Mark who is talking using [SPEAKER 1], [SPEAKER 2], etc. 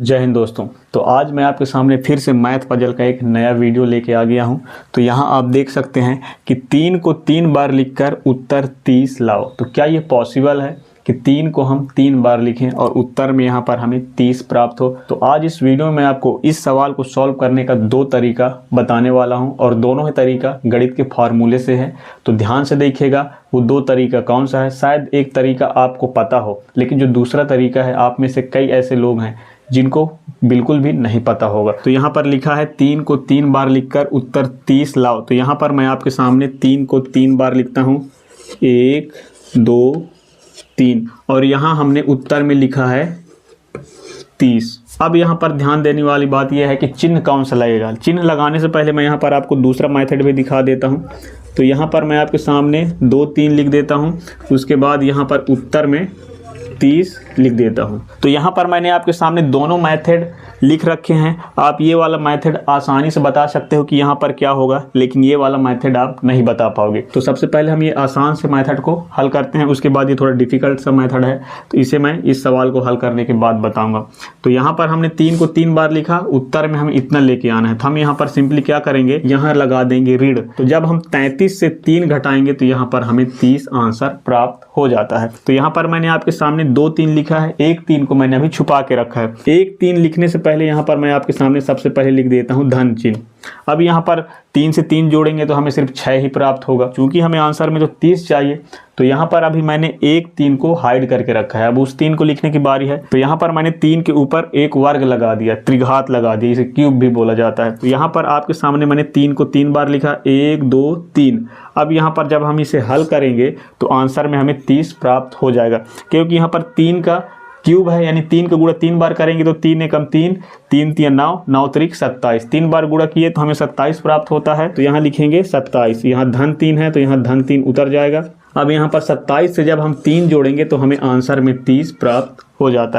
[SPEAKER 1] जय हिंद दोस्तों। तो आज मैं आपके सामने फिर से मैथ पजल का एक नया वीडियो लेके आ गया हूं। तो यहां आप देख सकते हैं कि 3 को 3 बार लिखकर उत्तर 30 लाओ। तो क्या ये पॉसिबल है कि 3 को हम 3 बार लिखें और उत्तर में यहां पर हमें 30 प्राप्त हो? तो आज इस वीडियो में आपको इस सवाल को सॉल्व करने का 2 तरीका बताने वाला हूं और दोनों ही तरीका गणित के फार्मूले से है। तो ध्यान से देखिएगा वो 2 तरीका कौन सा है। शायद एक तरीका आपको पता हो, लेकिन जो दूसरा तरीका है आप में से कई ऐसे लोग हैं जिनको बिल्कुल भी नहीं पता होगा। तो यहाँ पर लिखा है 3 को 3 बार लिखकर उत्तर 30 लाओ। तो यहाँ पर मैं आपके सामने 3 को 3 बार लिखता हूँ, 1 2 3, और यहाँ हमने उत्तर में लिखा है 30। अब यहाँ पर ध्यान देने वाली बात यह है कि चिन्ह कौन सा लगेगा। चिन्ह लगाने से पहले मैं यहाँ पर आपको दूसरा मेथड भी दिखा देता हूँ। तो यहाँ पर मैं आपके सामने 2 3 लिख देता हूँ, उसके बाद यहाँ पर उत्तर में 30 लिख देता हूं। तो यहाँ पर मैंने आपके सामने दोनों मेथड लिख रखे हैं। आप ये वाला मेथड आसानी से बता सकते हो कि यहाँ पर क्या होगा, लेकिन ये वाला मेथड आप नहीं बता पाओगे। तो सबसे पहले हम ये आसान से मेथड को हल करते हैं, उसके बाद ये थोड़ा डिफिकल्ट सा मेथड है, तो इसे मैं इस सवाल को हल करने के बाद बताऊंगा। तो यहाँ पर हमने 3 को 3 बार लिखा, उत्तर में हमें इतना लेके आना है। तो हम यहाँ पर सिंपली क्या करेंगे, यहाँ लगा देंगे ऋण। तो जब हम 33 से 3 घटाएंगे तो यहाँ पर हमें 30 आंसर प्राप्त हो जाता है। तो यहाँ पर मैंने आपके सामने 2 3 लिखा है, 1 3 को मैंने अभी छुपा के रखा है। 1 3 लिखने से पहले यहाँ पर मैं आपके सामने सबसे पहले लिख देता हूँ धन चिन्ह। अब यहाँ पर 3 से 3 जोड़ेंगे तो हमें सिर्फ 6 ही प्राप्त होगा, क्योंकि हमें आंसर में तो 30 चाहिए। तो यहाँ पर अभी मैंने 1 3 को हाइड करके रखा है। अब उस 3 को लिखने की बारी है। तो यहाँ पर मैंने 3 के ऊपर एक वर्ग लगा दिया, त्रिघात लगा दिया, इसे क्यूब भी बोला जाता है। तो यहाँ पर आपके सामने मैंने 3 को 3 बार लिखा, 1 2 3। अब यहाँ पर जब हम इसे हल करेंगे तो आंसर में हमें 30 प्राप्त हो जाएगा, क्योंकि यहाँ पर 3 का क्यूब है, यानी 3 का गुणा 3 बार करेंगे तो 3 एकम 3, 3 3 9, 9 त्रिक 27। 3 बार गुणा किए तो हमें 27 प्राप्त होता है। तो यहाँ लिखेंगे 27। यहाँ धन 3 है तो यहाँ धन 3 उतर जाएगा। अब यहाँ पर 27 से जब हम 3 जोड़ेंगे तो हमें आंसर में 30 प्राप्त हो जाता है।